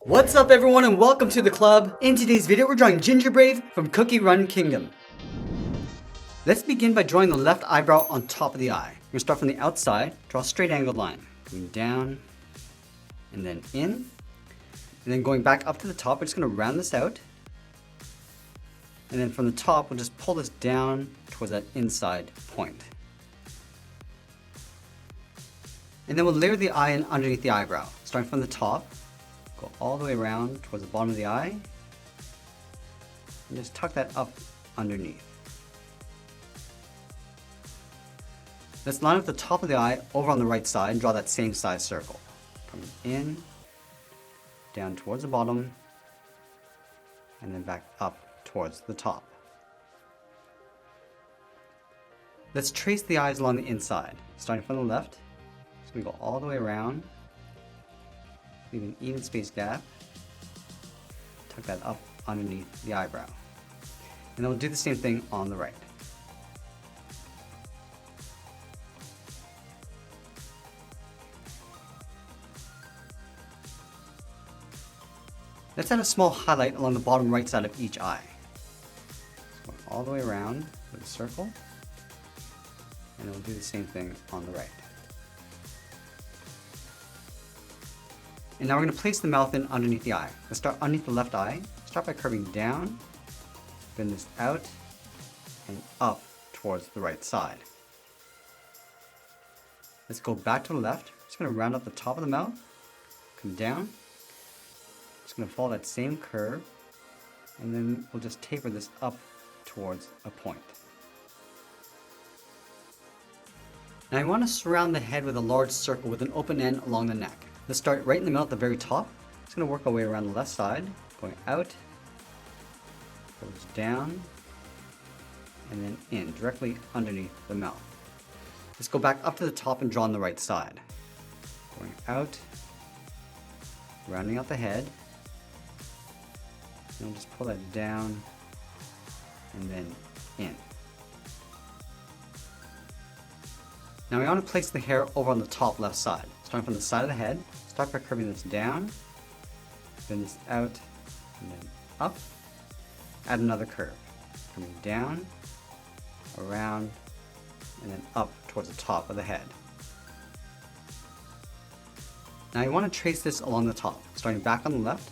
What's up everyone and welcome to the club. In today's video we're drawing GingerBrave from Cookie Run Kingdom. Let's begin by drawing the left eyebrow on top of the eye. We're going to start from the outside, draw a straight angled line. Going down and then in. And then going back up to the top, we're just going to round this out. And then from the top we'll just pull this down towards that inside point. And then we'll layer the eye in underneath the eyebrow. Starting from the top, go all the way around towards the bottom of the eye, and just tuck that up underneath. Let's line up the top of the eye over on the right side and draw that same size circle. Coming in, down towards the bottom, and then back up towards the top. Let's trace the eyes along the inside, starting from the left. So we go all the way around, leave an even spaced gap, tuck that up underneath the eyebrow. And then we'll do the same thing on the right. Let's add a small highlight along the bottom right side of each eye. So all the way around with a circle, and then we'll do the same thing on the right. And now we're going to place the mouth in underneath the eye. Let's start underneath the left eye. Start by curving down, bend this out, and up towards the right side. Let's go back to the left. Just going to round up the top of the mouth, come down. Just going to follow that same curve, and then we'll just taper this up towards a point. Now I want to surround the head with a large circle with an open end along the neck. Let's start right in the middle at the very top. Just going to work our way around the left side, going out, goes down, and then in, directly underneath the mouth. Let's go back up to the top and draw on the right side. Going out, rounding out the head, and we'll just pull that down, and then in. Now we want to place the hair over on the top left side. Starting from the side of the head, start by curving this down, bend this out, and then up. Add another curve, coming down, around, and then up towards the top of the head. Now you want to trace this along the top, starting back on the left,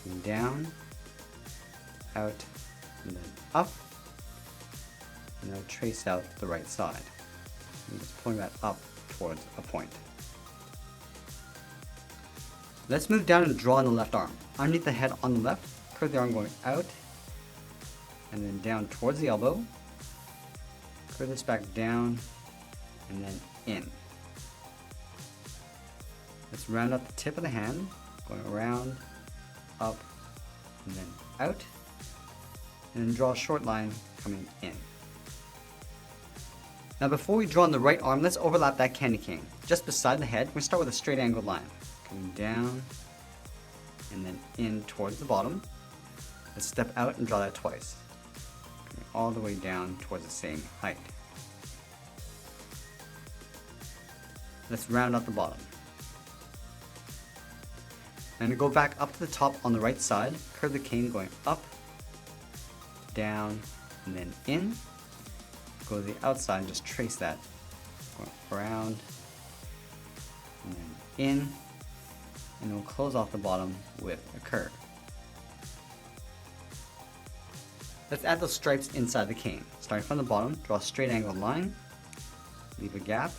coming down, out, and then up, and then trace out the right side. And just pulling that up towards a point. Let's move down and draw on the left arm. Underneath the head on the left, curve the arm going out, and then down towards the elbow. Curve this back down, and then in. Let's round up the tip of the hand, going around, up, and then out, and then draw a short line coming in. Now before we draw on the right arm, let's overlap that candy cane. Just beside the head, we're going to start with a straight angled line. Coming down, and then in towards the bottom. Let's step out and draw that twice. Coming all the way down towards the same height. Let's round out the bottom. And to go back up to the top on the right side, curve the cane going up, down, and then in. Go to the outside and just trace that. Going around, and then in, and we'll close off the bottom with a curve. Let's add those stripes inside the cane. Starting from the bottom, draw a straight angled line, leave a gap,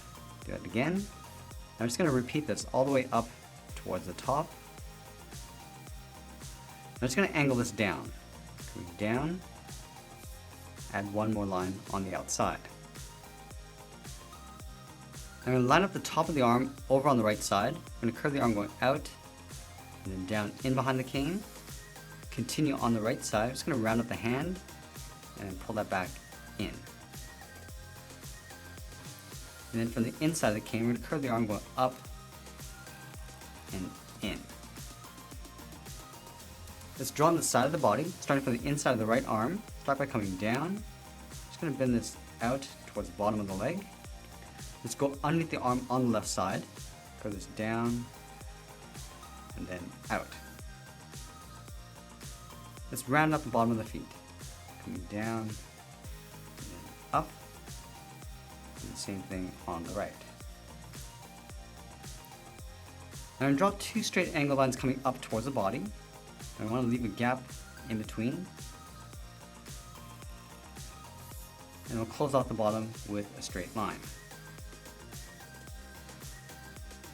do that again. Now I'm just going to repeat this all the way up towards the top. I'm just going to angle this down. Coming down, add one more line on the outside. I'm going to line up the top of the arm over on the right side. I'm going to curve the arm going out and then down in behind the cane. Continue on the right side. I'm just going to round up the hand and pull that back in. And then from the inside of the cane, we're going to curve the arm going up and in. Let's draw on the side of the body, starting from the inside of the right arm. Start by coming down. Just going to bend this out towards the bottom of the leg. Let's go underneath the arm on the left side. Curve this down and then out. Let's round out the bottom of the feet. Coming down, and then up, and the same thing on the right. Now I'm going to draw two straight angle lines coming up towards the body. I want to leave a gap in between. And we'll close off the bottom with a straight line.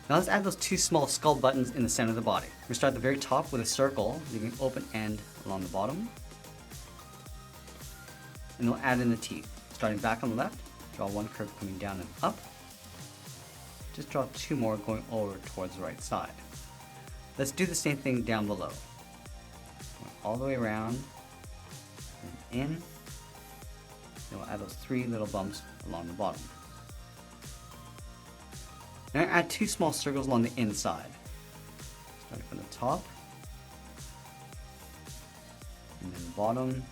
Now let's add those two small skull buttons in the center of the body. We're going to start at the very top with a circle, leaving an open end along the bottom. And we'll add in the teeth. Starting back on the left, draw one curve coming down and up. Just draw two more going over towards the right side. Let's do the same thing down below. All the way around and in. Then we'll add those three little bumps along the bottom. Now add two small circles along the inside. Starting from the top, and then the bottom.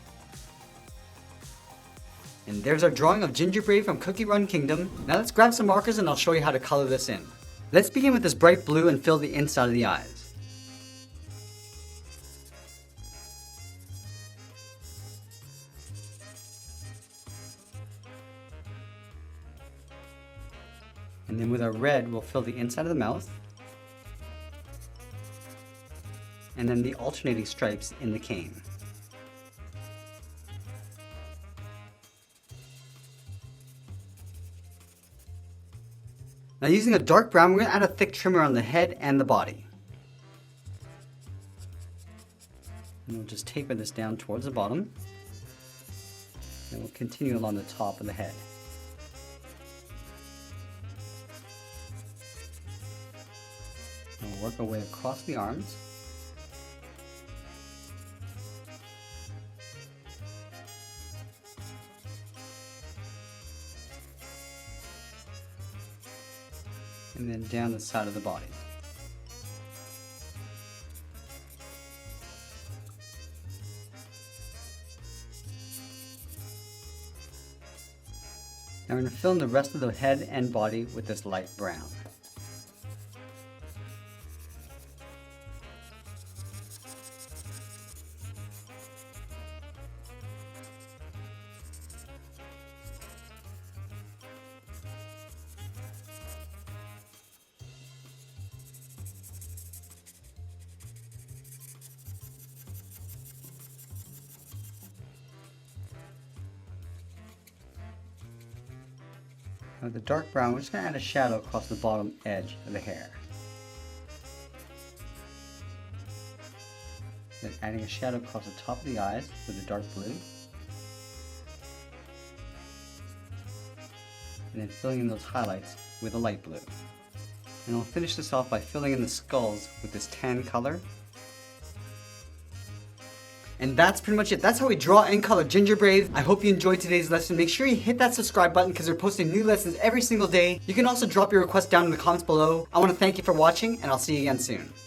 And there's our drawing of GingerBrave from Cookie Run Kingdom. Now let's grab some markers and I'll show you how to color this in. Let's begin with this bright blue and fill the inside of the eyes. And then with our red, we'll fill the inside of the mouth. And then the alternating stripes in the cane. Now using a dark brown, we're going to add a thick trim around the head and the body. And we'll just taper this down towards the bottom. And we'll continue along the top of the head. And we'll work our way across the arms. And then down the side of the body. Now we're going to fill in the rest of the head and body with this light brown. With the dark brown, we're just going to add a shadow across the bottom edge of the hair. Then adding a shadow across the top of the eyes with the dark blue. And then filling in those highlights with a light blue. And we'll finish this off by filling in the skulls with this tan color. And that's pretty much it. That's how we draw and color GingerBrave. I hope you enjoyed today's lesson. Make sure you hit that subscribe button because we're posting new lessons every single day. You can also drop your request down in the comments below. I want to thank you for watching and I'll see you again soon.